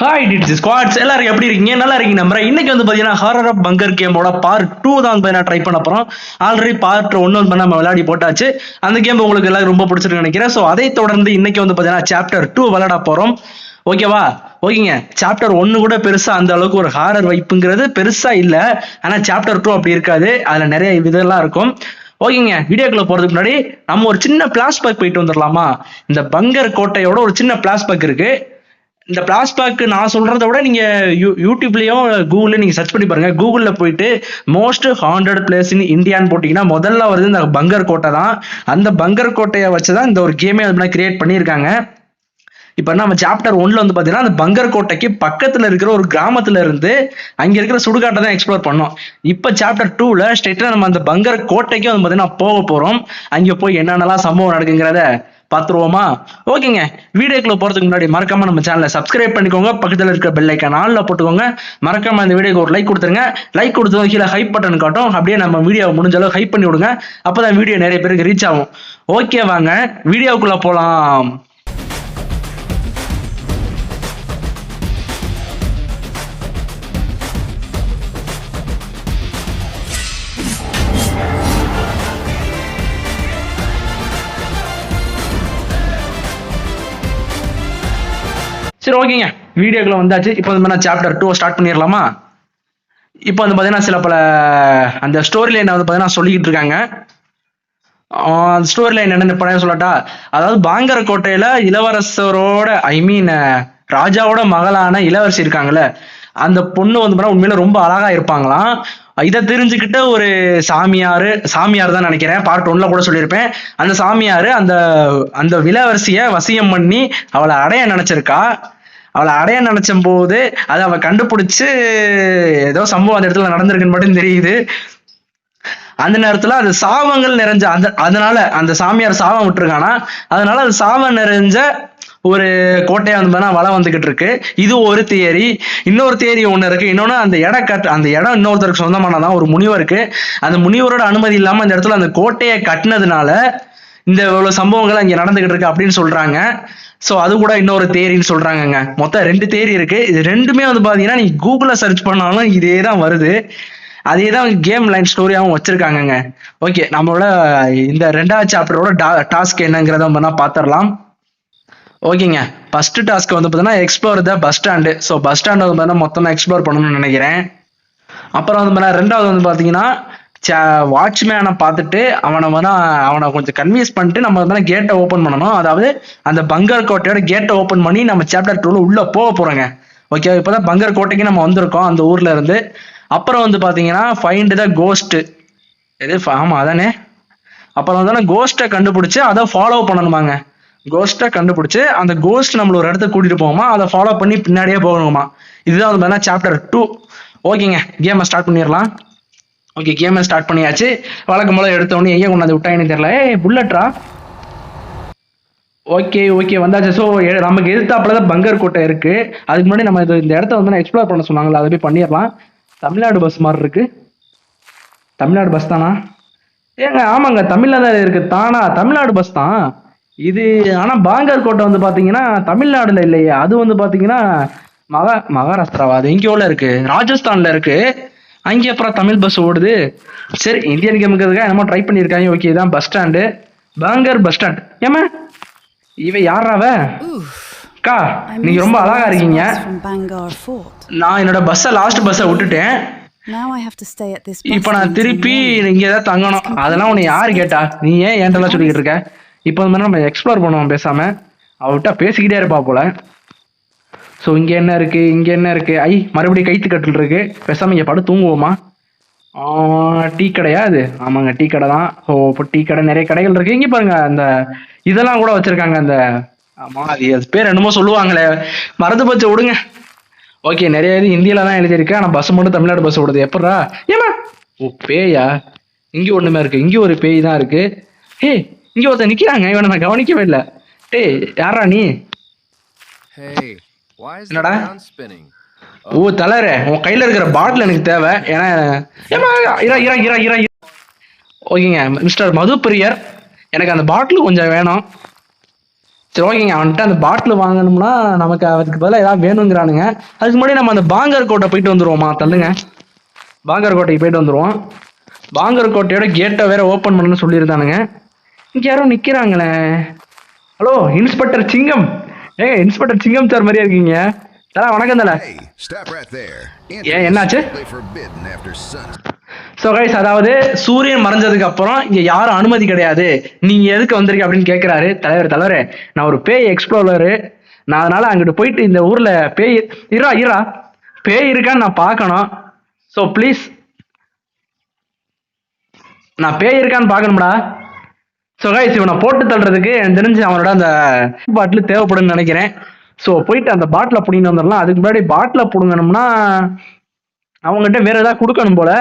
Hi dits squads எல்லாரும் எப்படி இருக்கீங்க? நல்லா இருக்கீங்க நம்புறேன். இன்னைக்கு வந்து பாத்தீங்கன்னா ஹாரர் ஆஃப் பங்கர் கேமோட பார்ட் 2 தான் வந்து ட்ரை பண்ண போறோம். ஆல்ரெடி பார்ட் 1 வந்து நம்ம விளையாடி போட்டாச்சு. அந்த கேம் உங்களுக்கு எல்லாரும் ரொம்ப பிடிச்சிருக்குன்னு நினைக்கிறேன். ஸோ அதை தொடர்ந்து இன்னைக்கு வந்து பாத்தீங்கன்னா சாப்டர் 2 விளையாட போறோம். ஓகேவா? ஓகேங்க. சாப்டர் 1 கூட பெருசா அந்த அளவுக்கு ஒரு ஹாரர் வைப்புங்கிறது பெருசா இல்ல. ஆனா சாப்டர் 2 அப்படி இருக்காது. அதுல நிறைய இதெல்லாம் இருக்கும். ஓகேங்க, வீடியோக்குள்ள போறதுக்கு முன்னாடி நம்ம ஒரு சின்ன பிளாஷ்பேக் போயிட்டு வந்துடலாமா? இந்த பங்கர் கோட்டையோட ஒரு சின்ன பிளாஷ்பேக் இருக்கு. இந்த பிளாஷ்பேக் நான் சொல்றதை விட நீங்க யூடியூப்லயும் கூகுள்ல நீங்க சர்ச் பண்ணி பாருங்க. கூகுள்ல போயிட்டு மோஸ்ட் ஹாண்டட் பிளேஸ் இன் இந்தியான்னு போட்டீங்கன்னா முதல்ல வருது இந்த பங்கர் கோட்டை தான். அந்த பங்கர் கோட்டையை வச்சுதான் இந்த ஒரு கேமே கிரியேட் பண்ணியிருக்காங்க. இப்ப நம்ம சாப்டர் 1ல வந்து பாத்தீங்கன்னா அந்த பங்கர் கோட்டைக்கு பக்கத்துல இருக்கிற ஒரு கிராமத்துல இருந்து அங்க இருக்கிற சுடுகாட்டை தான் எக்ஸ்ப்ளோர் பண்ணோம். இப்ப சாப்டர் 2ல ஸ்ட்ரெயிட்டா நம்ம அந்த பங்கர் கோட்டைக்கு வந்து பாத்தீங்கன்னா போக போறோம். அங்க போய் என்னென்னலாம் சம்பவம் நடக்குங்கிறத பாத்துருவோமா? ஓகேங்க, வீடியோக்குள்ள போறதுக்கு முன்னாடி மறக்காம நம்ம சேனலை சப்ஸ்கிரைப் பண்ணிக்கோங்க. பக்கத்துல இருக்கிற பெல் ஐக்கான் ஆல்ல போட்டுக்கோங்க. மறக்காம இந்த வீடியோக்கு ஒரு லைக் கொடுத்துருங்க. லைக் கொடுத்ததும் கீழே ஹைப் பட்டன் காட்டும். அப்படியே நம்ம வீடியோ முடிஞ்ச அளவு ஹைப் பண்ணி விடுங்க. அப்பதான் வீடியோ நிறைய பேருக்கு ரீச் ஆகும். ஓகே, வாங்க வீடியோக்குள்ள போலாம். சரி, ஓகேங்க, வீடியோக்குள்ள வந்தாச்சு. இப்போ வந்து சாப்டர் 2 ஸ்டார்ட் பண்ணிடலாமா? இப்போ வந்து பார்த்தீங்கன்னா சில பல அந்த ஸ்டோரி லைன் வந்து பார்த்தீங்கன்னா சொல்லிக்கிட்டு இருக்காங்க. அந்த ஸ்டோரி லைன் என்னென்ன படம் சொல்லட்டா? அதாவது பாங்கர கோட்டையில இளவரசரோட ராஜாவோட மகளான இளவரசி இருக்காங்கல்ல, அந்த பொண்ணு வந்து பார்த்தா உண்மையில ரொம்ப அழகா இருப்பாங்களாம். இதை தெரிஞ்சுக்கிட்ட ஒரு சாமியார் தான் நினைக்கிறேன், பார்ட் 1ல கூட சொல்லியிருப்பேன். அந்த சாமியார் அந்த அந்த இளவரசிய வசியம் பண்ணி அவளை அடைய நினைச்சிருக்கா. அவளை அடைய நினைச்ச போது அதை அவ கண்டுபிடிச்சு ஏதோ சம்பவம் அந்த இடத்துல நடந்திருக்குன்னு மட்டும் தெரியுது. அந்த நேரத்துல அது சாபங்கள் நிறைஞ்ச அதனால அந்த சாமியார் சாபம் விட்டுருக்கானா, அதனால அது சாபம் நிறைஞ்ச ஒரு கோட்டையை வந்து வளம் வந்துகிட்டு இருக்கு. இது ஒரு தியரி. இன்னொரு தியரி ஒண்ணு இருக்கு. இன்னொன்னு அந்த இடம் இன்னொருத்தருக்கு சொந்தமானதான், ஒரு முனிவருக்கு. அந்த முனிவரோட அனுமதி இல்லாம அந்த இடத்துல அந்த கோட்டையை கட்டினதுனால இந்த இவ்வளவு சம்பவங்கள் அங்க நடந்துகிட்டு இருக்கு அப்படின்னு சொல்றாங்க. ஸோ அது கூட இன்னொரு தேரின்னு சொல்றாங்கங்க. மொத்தம் 2 தேரி இருக்கு. இது ரெண்டுமே வந்து பாத்தீங்கன்னா நீங்க கூகுள்ல சர்ச் பண்ணாலும் இதே தான் வருது. அதே தான் கேம் லைன் ஸ்டோரியாவும் வச்சிருக்காங்கங்க. ஓகே, நம்மளோட இந்த 2வது சாப்டரோட டாஸ்க் என்னங்கிறத பாத்திரலாம். ஓகேங்க, ஃபர்ஸ்ட் டாஸ்க் வந்து பார்த்தீங்கன்னா explore the bus stand. So bus stand வந்து பார்த்தீங்கன்னா மொத்தமாக எக்ஸ்ப்ளோர் பண்ணணும்னு நினைக்கிறேன். அப்புறம் வந்து பார்த்தீங்கன்னா 2வது வந்து பார்த்தீங்கன்னா வாட்ச்மேனை பார்த்துட்டு அவனை கொஞ்சம் கன்வின்ஸ் பண்ணிட்டு நம்ம வந்து கேட்டை ஓப்பன் பண்ணணும். அதாவது அந்த பங்கர் கோட்டையோட கேட்டை ஓப்பன் பண்ணி நம்ம சாப்டர் 2ல உள்ள போக போறோங்க. ஓகே, இப்போதான் பங்கர் கோட்டைக்கு நம்ம வந்திருக்கோம் அந்த ஊர்ல இருந்து. அப்புறம் வந்து பார்த்தீங்கன்னா ஃபைண்ட் த கோஸ்ட். ஆமா அதானே. அப்புறம் வந்து கோஸ்ட்டை கண்டுபிடிச்சு அதை ஃபாலோ பண்ணணுமாங்க. கோஸ்ட்டை கண்டுபிடிச்சு அந்த கோஸ்ட் நம்மள ஒரு இடத்துக்கு கூட்டிட்டு போகுமா, அதை ஃபாலோ பண்ணி பின்னாடியே போகணுமா. இதுதான் வந்து சாப்டர் 2. ஓகேங்க, கேமை ஸ்டார்ட் பண்ணிடலாம். ஓகே, கேமை ஸ்டார்ட் பண்ணியாச்சு. வழக்கம் போல எடுத்த உடனே எங்கே கொண்டாந்து விட்டாங்கன்னு தெரியல. புல்லட்ரா. ஓகே வந்தாச்சு. ஸோ நமக்கு எதிர்த்தாப்புலதான் பங்கர் கோட்டை இருக்கு. அதுக்கு முன்னாடி நம்ம இந்த இடத்த வந்து எக்ஸ்ப்ளோர் பண்ண சொன்னாங்களா, அதை போய் பண்ணிடலாம். தமிழ்நாடு பஸ் மாதிரி இருக்கு. தமிழ்நாடு பஸ் தானா? ஏங்க ஆமாங்க, தமிழ்நாடு இருக்கு தானா, தமிழ்நாடு பஸ் தான் இது. ஆனா பாங்கர் கோட்டை வந்து பாத்தீங்கன்னா தமிழ்நாடுல இல்லையே, அது வந்து பாத்தீங்கன்னா மகாராஷ்டிராவா? அது எங்கேயோல இருக்கு, ராஜஸ்தான்ல இருக்கு. அங்கே அப்புறம் தமிழ் பஸ் ஓடுது. சரி, இந்தியன் கேமுக்கிறதுக்காக என்னமோ ட்ரை பண்ணியிருக்காங்க. ஓகே, இதான் bus stand, Bhangar bus stand. ஏமா இவ யாராவ? அக்கா, நீங்க ரொம்ப அழகா இருக்கீங்க. நான் என்னோட லாஸ்ட் பஸ்ஸை விட்டுட்டேன். இப்ப நான் திருப்பி இங்க ஏதாவது தங்கணும். அதெல்லாம் உன்னை யாரு கேட்டா? நீ ஏன் என்கிட்ட சொல்லிக்கிட்டு இருக்க? இப்போ வந்து நம்ம எக்ஸ்ப்ளோர் பண்ணுவோம் பேசாம. அவர்கிட்ட பேசிக்கிட்டே இருப்பா போல. ஸோ இங்க என்ன இருக்கு? மறுபடியும் கைத்து கட்டில் இருக்கு. பேசாம இங்க படு தூங்குவோமா? டீ கடையா அது? ஆமாங்க, டீ கடை தான். ஓ, இப்போ டீ கடை நிறைய கடைகள் இருக்கு. இங்க பாருங்க, அந்த இதெல்லாம் கூட வச்சிருக்காங்க. அந்த அது பேர் என்னமோ சொல்லுவாங்களே, மறந்து போச்சு, விடுங்க. ஓகே, நிறைய இது ஹிந்தியில தான் எழுதியிருக்கு. ஆனா பஸ் மட்டும் தமிழ்நாடு பஸ் ஓடுது. எப்படா? ஏமா ஓ பேயா? இங்க ஒண்ணுமே இருக்கு. இங்க ஒரு பேய் தான் இருக்கு. ஹே, இங்க ஒருத்தர் நிக்கிறாங்க. இவனை நான் கவனிக்கவே இல்லை. டேய், யாரா நீ? என்னடா? ஓ தலரே, உன் கையில இருக்கிற பாட்டில் எனக்கு தேவை. ஏன்னா ஓகேங்க மிஸ்டர் மது பிரியர், எனக்கு அந்த பாட்டில் கொஞ்சம் வேணும். சரி ஓகேங்க, அவன்கிட்ட அந்த பாட்டில் வாங்கணும்னா நமக்கு அதுக்கு பதிலாக ஏதாவது வேணுங்கிறானுங்க. அதுக்கு முன்னாடி நம்ம அந்த பாங்கர் கோட்டை போயிட்டு வந்துருவோமா? தள்ளுங்க, பாங்கர் கோட்டைக்கு போயிட்டு வந்துருவோம். பாங்கர் கோட்டையோட கேட்டை வேற ஓப்பன் பண்ணணும்னு சொல்லியிருந்தானுங்க. இங்க யாரும் நிக்கிறாங்களே. ஹலோ இன்ஸ்பெக்டர் சிங்கம். ஏங்க இன்ஸ்பெக்டர் சிங்கம் சார் மாதிரியா இருக்கீங்க. தல வணக்கம் தல. ஏன் என்னாச்சு? ஸோ கைஸ், அதாவது சூரியன் மறைஞ்சதுக்கு அப்புறம் இங்க யாரும் அனுமதி கிடையாது, நீங்க எதுக்கு வந்திருக்க அப்படின்னு கேட்கிறாரு. தலைவரே, நான் ஒரு பேய் எக்ஸ்ப்ளோரரு, நான் அதனால அங்கிட்டு போயிட்டு இந்த ஊர்ல பேய் இரா பேய் இருக்கான்னு நான் பார்க்கணும். ஸோ ப்ளீஸ், நான் பேய் இருக்கான்னு பார்க்கணும்டா. ஸோ கைஸ், இவனை போட்டு தள்ளுறதுக்கு எனக்கு தெரிஞ்சு அவனோட அந்த பாட்டில் தேவைப்படுன்னு நினைக்கிறேன். ஸோ போயிட்டு அந்த பாட்டிலை பிடிங்கிட்டு வந்துடலாம். அதுக்கு முன்னாடி பாட்டிலை பிடுங்கணும்னா அவங்ககிட்ட வேற ஏதாவது கொடுக்கணும் போல.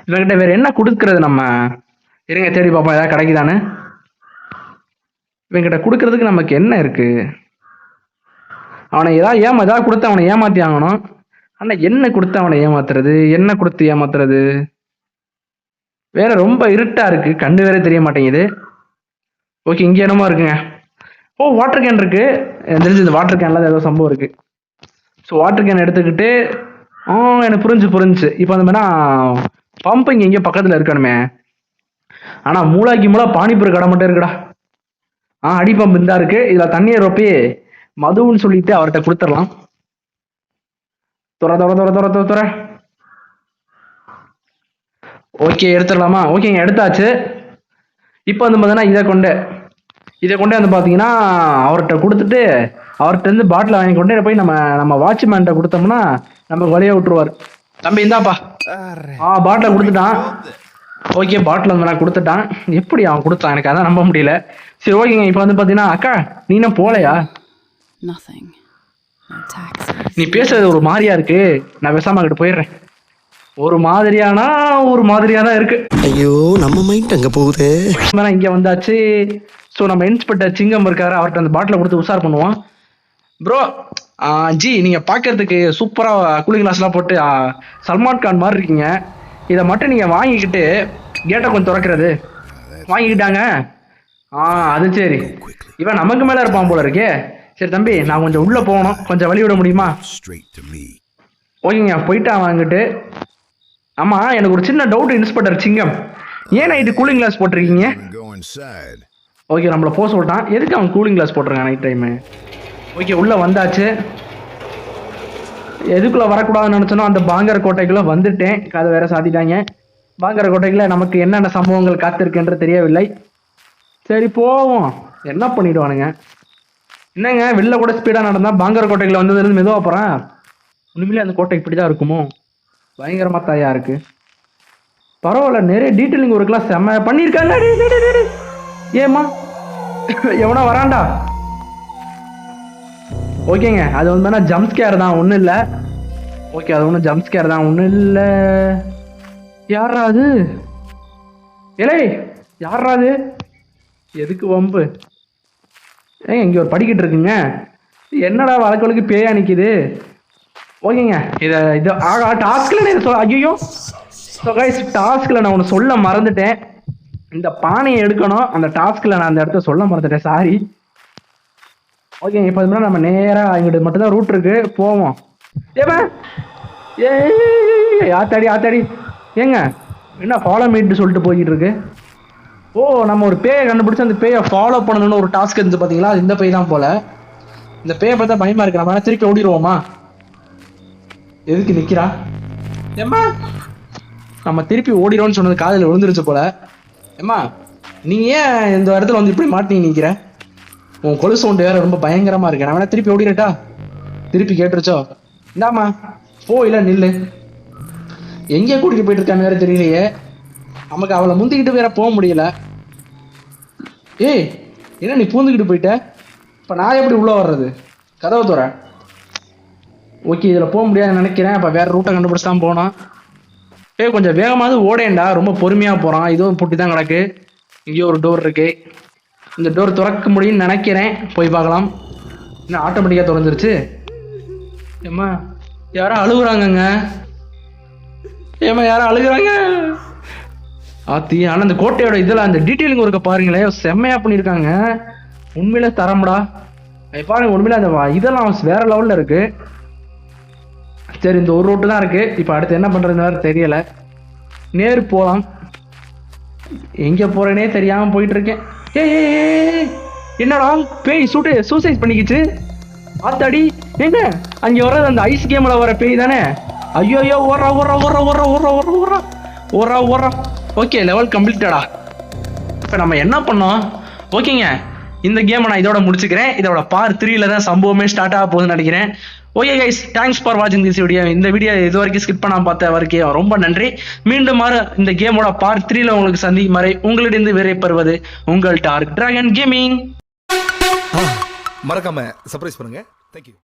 இவங்கிட்ட வேற என்ன கொடுக்கறது? நம்ம இருங்க தேடி பார்ப்போம் ஏதாவது கிடைக்குதானு. இவங்கிட்ட கொடுக்கறதுக்கு நமக்கு என்ன இருக்கு? அவனை ஏதாவது கொடுத்து அவனை ஏமாத்தி ஆகணும். ஆனா என்ன கொடுத்து அவனை ஏமாத்துறது? என்ன கொடுத்து ஏமாத்துறது? வேற ரொம்ப இருட்டா இருக்கு, கண்ணு வேற தெரிய மாட்டேங்குது. ஓகே, இங்க என்னமோ இருக்குங்க. ஓ, வாட்டர் கேன் இருக்கு. எனக்கு தெரிஞ்சு இந்த வாட்டர் கேன்ல ஏதோ சம்பவம் இருக்கு. ஸோ வாட்டர் கேன் எடுத்துக்கிட்டு எனக்கு புரிஞ்சு இப்போ அந்த மாதிரி பம்ப் இங்கே எங்கேயோ பக்கத்தில் இருக்கணுமே. ஆனால் மூளாக்கி பானிபூரி கடை மட்டும் இருக்குடா. அடி பம்ப் இருந்தா இருக்கு. இதில் தண்ணியை ரொப்பி மதுன்னு சொல்லிட்டு அவர்கிட்ட கொடுத்துடலாம். துற. ஓகே, எடுத்துடலாமா? ஓகேங்க, எடுத்தாச்சு. இப்போ வந்து பார்த்தீங்கன்னா இதை கொண்டு வந்து பார்த்தீங்கன்னா அவர்கிட்ட கொடுத்துட்டு அவர்கிட்ட இருந்து பாட்டில் வாங்கி கொண்டு போய் நம்ம வாட்ச்மேன்கிட்ட கொடுத்தோம்னா நம்ம வழியை விட்டுருவார். தம்பி இந்தாப்பா. பாட்டில் கொடுத்துட்டான். ஓகே, பாட்டில் வந்து நான் கொடுத்துட்டான். எப்படி அவன் கொடுத்தான் எனக்கு அதான் நம்ப முடியல. சரி ஓகேங்க, இப்போ வந்து பார்த்தீங்கன்னா அக்கா நீ என்ன போலையா? நீ பேசுறது ஒரு மாதிரியா இருக்கு, நான் பேசாம அங்கிட்டு போயிடுறேன். ஒரு மாதிரியா தான் இருக்கு. ஐயோ, நம்ம மைண்ட் அங்க போகுது. இங்க வந்தாச்சு. ஸோ நம்ம இன்ஸ்பெக்டர் சிங்கம் இருக்காரு, அவர்கிட்ட அந்த பாட்டிலை கொடுத்து உஷார் பண்ணுவோம். ப்ரோ ஜி, நீங்க பாக்குறதுக்கு சூப்பரா கூலிங் கிளாஸ்லாம் போட்டு சல்மான் கான் மாதிரி இருக்கீங்க. இதை மட்டும் நீங்க வாங்கிக்கிட்டு கேட்டை கொஞ்சம் திறக்கிறது வாங்கிக்கிட்டாங்க. அது சரி, இவன் நமக்கு மேல இருப்பான் போல இருக்கே. சரி தம்பி, நான் கொஞ்சம் உள்ள போகணும், கொஞ்சம் வழி விட முடியுமா? ஓகேங்க, போயிட்டு வாங்கிட்டு. ஆமா, எனக்கு ஒரு சின்ன டவுட் இன்ஸ்பெக்டர் சிங்கம், ஏன் நைட்டு கூலிங் கிளாஸ் போட்டிருக்கீங்க? ஓகே, நம்மள போக சொல்லிட்டான். எதுக்கு அவன் கூலிங் கிளாஸ் போட்டிருக்கான் நைட் டைமு? ஓகே, உள்ள வந்தாச்சு. எதுக்குள்ள வரக்கூடாதுன்னு நினைச்சோன்னா அந்த பாங்கர் கோட்டைக்குள்ள வந்துட்டேன். கதை வேற சாத்திட்டாங்க. பாங்கர் கோட்டைக்குள்ள நமக்கு என்னென்ன சம்பவங்கள் காத்திருக்குன்ற தெரியவில்லை. சரி போவோம். என்ன பண்ணிடுவானுங்க? என்னங்க வெளில கூட ஸ்பீடா நடந்தா பாங்கர் கோட்டைக்குள்ள வந்ததுலேருந்து மெதுவா போறேன். உண்மையிலே அந்த கோட்டை இப்படிதான் இருக்குமோ? பயங்கரமா தாயா இருக்கு. பரவாயில்ல, நிறைய டீட்டெயிலிங் ஒர்க்லாம் செம்ம பண்ணியிருக்காங்க. ஏமா எவனா வரான்டா? ஓகேங்க, அது வந்து ஜம்ப் ஸ்கேர் தான், ஒன்றும் இல்லை. ஓகே, அது ஒன்றும் ஜம்ப் ஸ்கேர் தான், ஒன்றும் இல்லை. யாரா அது? ஏலே யாரா அது? எதுக்கு வம்பு? ஏங்க இங்கே ஒரு படிக்கிட்டு இருக்குங்க. என்னடா வழக்கவளுக்கு பேயா நிற்கிது? ஓகேங்க, இது டாஸ்கில் நான் சொல்ல. ஐயோ, ஸோ கைஸ், டாஸ்கில் நான் ஒன்று சொல்ல மறந்துட்டேன். இந்த பானையை எடுக்கணும். அந்த டாஸ்கில் நான் அந்த இடத்த சொல்ல மறந்துட்டேன், சாரி. ஓகேங்க, இப்போ அது நம்ம நேராக இங்கிட்டு மட்டும்தான் ரூட் இருக்கு, போவோம். ஆத்தாடி ஏங்க என்ன ஃபாலோ மீட்டு சொல்லிட்டு போய்கிட்டு இருக்கு. ஓ, நம்ம ஒரு பேயை கண்டுபிடிச்சி அந்த பேயை ஃபாலோ பண்ணணும்னு ஒரு டாஸ்க் இருந்து பார்த்தீங்களா? இந்த பேய் தான் போல. இந்த பேயை பார்த்தா பயமா இருக்கு. நம்ம திருப்பி ஓடிடுவோமா? எதுக்கு நிற்கிறா? ஏம்மா, நம்ம திருப்பி ஓடிடுவோம்னு சொன்னது காதில் விழுந்துருச்சு போல. ஏம்மா, நீ ஏன் இந்த இடத்துல வந்து இப்படி மாட்டி நிற்கிற? உன் கொலுசு சவுண்டு வேற ரொம்ப பயங்கரமா இருக்கு. நான் வேணா திருப்பி ஓடிடட்டா? திருப்பி கேட்டுருச்சோ? இந்தாமா போ, இல்ல நில்லு. எங்கே கூட்டிட்டு போயிட்டு இருக்கான்னு வேற தெரியலையே. நமக்கு அவளை முந்திக்கிட்டு வேற போக முடியல. ஏய், என்ன நீ பூந்துக்கிட்டு போயிட்ட? இப்போ நான் எப்படி உள்ள வர்றது? கதவை தோற. ஓகே, இதில் போக முடியாதுன்னு நினைக்கிறேன். அப்போ வேற ரூட்டை கண்டுபிடிச்சு தான் போனோம். கொஞ்சம் வேகமாவது ஓடேண்டா, ரொம்ப பொறுமையாக போகிறான். இதுவும் பூட்டி தான் கிடக்கு. இங்கேயோ ஒரு டோர் இருக்கு. இந்த டோர் திறக்க முடியும்னு நினைக்கிறேன், போய் பார்க்கலாம். என்ன ஆட்டோமேட்டிக்காக திறந்துருச்சு? ஏம்மா யாரோ அழுகுறாங்கங்க. யாரோ அழுகுறாங்க. ஆத்தி, ஆனால் அந்த கோட்டையோட இதில் அந்த டீட்டெயிலிங் ஒர்க்கை பாருங்களேன், செம்மையாக பண்ணியிருக்காங்க. உண்மையிலே தரம்டா. பாருங்க உண்மையில அந்த இதெல்லாம் வேற லெவல்ல இருக்கு. சரி இந்த ஒரு ரூட்டு தான் இருக்கு. இப்போ அடுத்து என்ன பண்றதுன்னு வேற தெரியல. நேரு போலாம். எங்க போறேனே தெரியாம போயிட்டு இருக்கேன். ஏய் என்னடா பேய் சூசைட் பண்ணிக்கிச்சு. ஆத்தாடி எங்க அங்க வர்றது அந்த ஐஸ் கேம்ல வர பேய் தானே. ஐயோ ஐயோ ஓடுறா ஓடுறா ஓடுறா ஓடுறா ஓடுறா ஓடுறா ஓடுறா ஓடுறா. ஓகே லெவல் கம்ப்ளீட்டடா. இப்போ நம்ம என்ன பண்ணோம்? ஓகேங்க இந்த கேமை நான் இதோட முடிச்சுக்கிறேன். இதோட பார்ட் 3ல தான் சம்பவமே ஸ்டார்ட் ஆக போகுதுன்னு நினைக்கிறேன். ஓகே கைஸ், தேங்க்ஸ் ஃபார் வாட்சிங் திஸ் வீடியோ. இந்த வீடியோ இது வரைக்கும் ஸ்கிப் பண்ணாம பார்த்த வரைக்கும் ரொம்ப நன்றி. மீண்டும் இந்த கேமோட பார்ட் 3ல உங்களுக்கு சந்திக்கும் வரை உங்களிடம் விடைபெறுவது உங்கள் டார்க் டிராகன் கேமிங். மறக்காம சர்ப்ரைஸ் பண்ணுங்க. தேங்க்யூ.